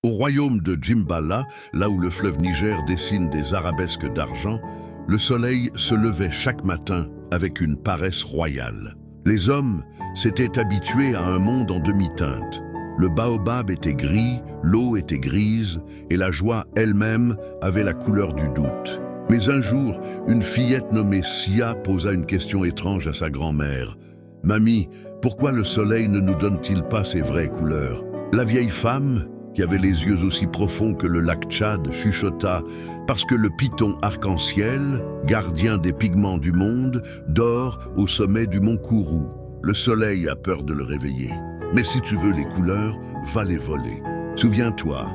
Au royaume de Djimbala, là où le fleuve Niger dessine des arabesques d'argent, le soleil se levait chaque matin avec une paresse royale. Les hommes s'étaient habitués à un monde en demi-teinte. Le baobab était gris, l'eau était grise, et la joie elle-même avait la couleur du doute. Mais un jour, une fillette nommée Sia posa une question étrange à sa grand-mère. « Mamie, pourquoi le soleil ne nous donne-t-il pas ses vraies couleurs ?» La vieille femme, qui avait les yeux aussi profonds que le lac Tchad, chuchota « Parce que le python arc-en-ciel, gardien des pigments du monde, dort au sommet du mont Kourou. Le soleil a peur de le réveiller. Mais si tu veux les couleurs, va les voler. Souviens-toi,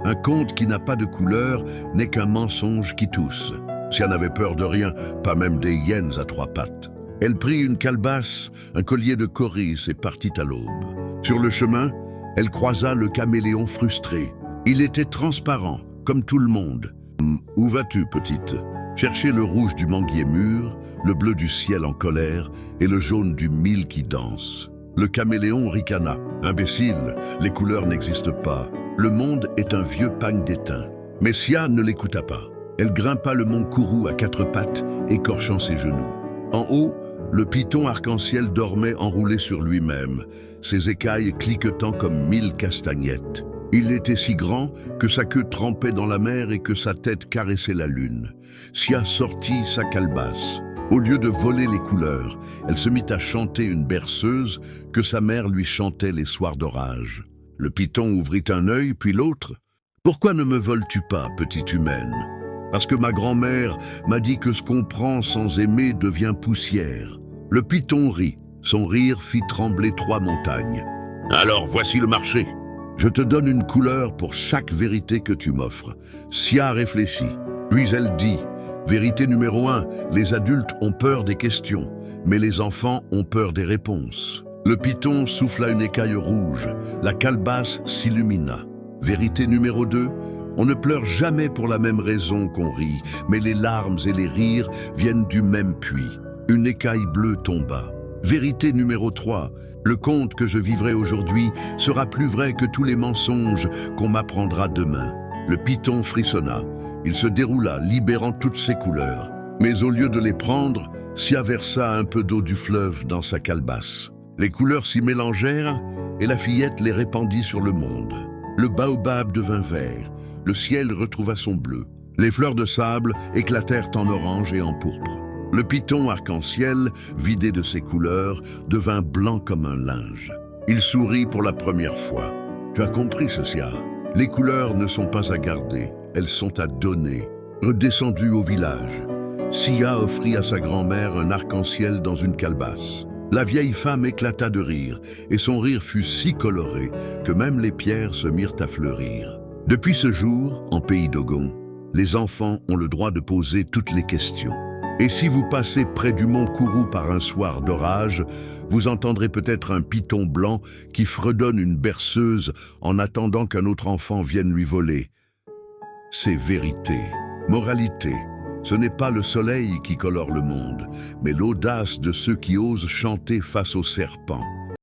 un conte qui n'a pas de couleurs n'est qu'un mensonge qui tousse. Si elle n'avait peur de rien, pas même des hyènes à trois pattes. Elle prit une calebasse, un collier de coris et partit à l'aube. Sur le chemin, elle croisa le caméléon frustré. Il était transparent, comme tout le monde. « Où vas-tu, petite ?» Chercher le rouge du manguier mûr, le bleu du ciel en colère et le jaune du mil qui danse. Le caméléon ricana. « Imbécile, les couleurs n'existent pas. Le monde est un vieux pagne d'étain. » Mais Sia ne l'écouta pas. Elle grimpa le mont Kourou à quatre pattes, écorchant ses genoux. En haut, le python arc-en-ciel dormait enroulé sur lui-même, ses écailles cliquetant comme 1000 castagnettes. Il était si grand que sa queue trempait dans la mer et que sa tête caressait la lune. Sia sortit sa calebasse. Au lieu de voler les couleurs, elle se mit à chanter une berceuse que sa mère lui chantait les soirs d'orage. Le python ouvrit un œil, puis l'autre. « Pourquoi ne me voles-tu pas, petite humaine ? Parce que ma grand-mère m'a dit que ce qu'on prend sans aimer devient poussière. » Le python rit. Son rire fit trembler 3 montagnes. « Alors voici le marché. Je te donne une couleur pour chaque vérité que tu m'offres. » Sia réfléchit. Puis elle dit, « Vérité numéro 1, les adultes ont peur des questions, mais les enfants ont peur des réponses. » Le python souffla une écaille rouge. La calebasse s'illumina. Vérité numéro 2, on ne pleure jamais pour la même raison qu'on rit, mais les larmes et les rires viennent du même puits. Une écaille bleue tomba. Vérité numéro 3, le conte que je vivrai aujourd'hui sera plus vrai que tous les mensonges qu'on m'apprendra demain. Le python frissonna. Il se déroula, libérant toutes ses couleurs. Mais au lieu de les prendre, Sia versa un peu d'eau du fleuve dans sa calebasse. Les couleurs s'y mélangèrent et la fillette les répandit sur le monde. Le baobab devint vert, le ciel retrouva son bleu. Les fleurs de sable éclatèrent en orange et en pourpre. Le python arc-en-ciel, vidé de ses couleurs, devint blanc comme un linge. Il sourit pour la première fois. « Tu as compris, Sia. Les couleurs ne sont pas à garder, elles sont à donner. » Redescendu au village, Sia offrit à sa grand-mère un arc-en-ciel dans une calebasse. La vieille femme éclata de rire, et son rire fut si coloré que même les pierres se mirent à fleurir. Depuis ce jour, en pays d'Ogon, les enfants ont le droit de poser toutes les questions. Et si vous passez près du mont Kourou par un soir d'orage, vous entendrez peut-être un python blanc qui fredonne une berceuse en attendant qu'un autre enfant vienne lui voler. C'est vérité. Moralité. Ce n'est pas le soleil qui colore le monde, mais l'audace de ceux qui osent chanter face aux serpents.